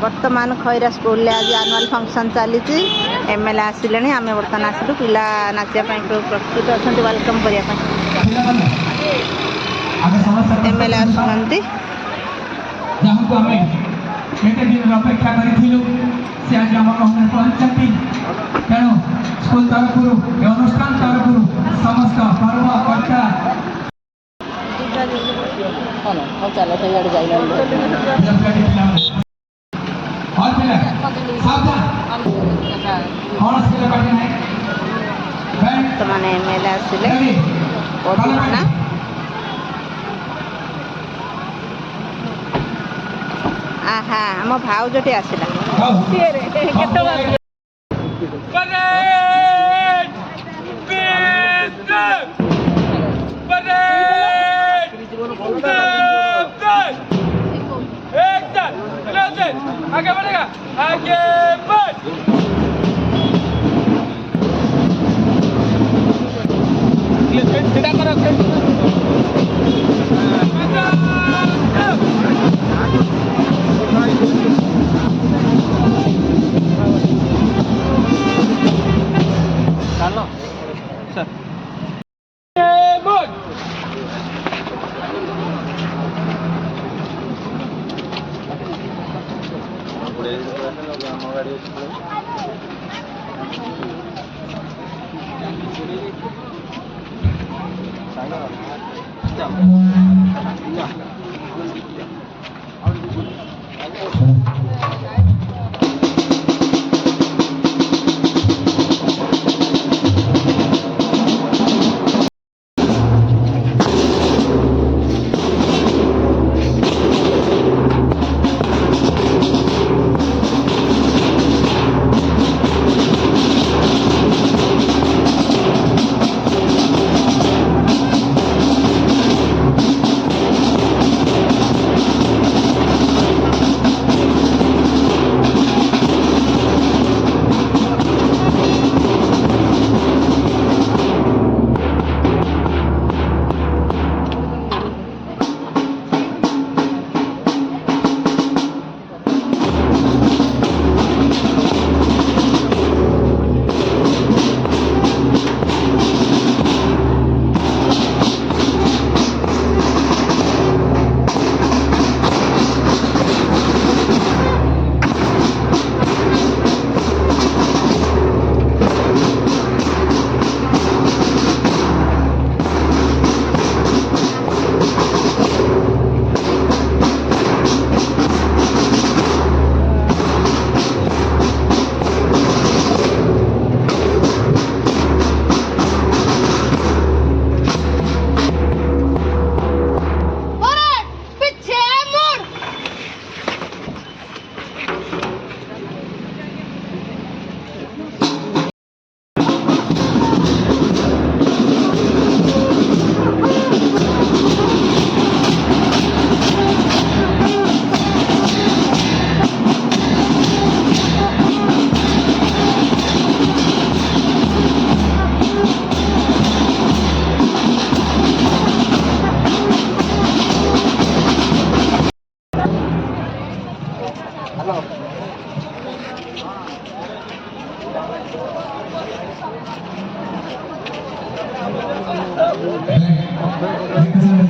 बर्तमान खैरा स्कूल आज annual function चली एमएलए आसिले आम बर्तमान आसलु पिला नाचिया प्रस्तुत अच्छा वेलकम करने एमएलए आसुँच अपेक्षा तेणु स्कूल तरफ अनुष्ठान तरफ समस्त कर्मकर्ता बर्तमान एमएलए आसिले पदुमाना आहा आम भाउजटे आसला आगे बढ़ेगा आगे बढ़ सीधा करो चलो सर Thank you.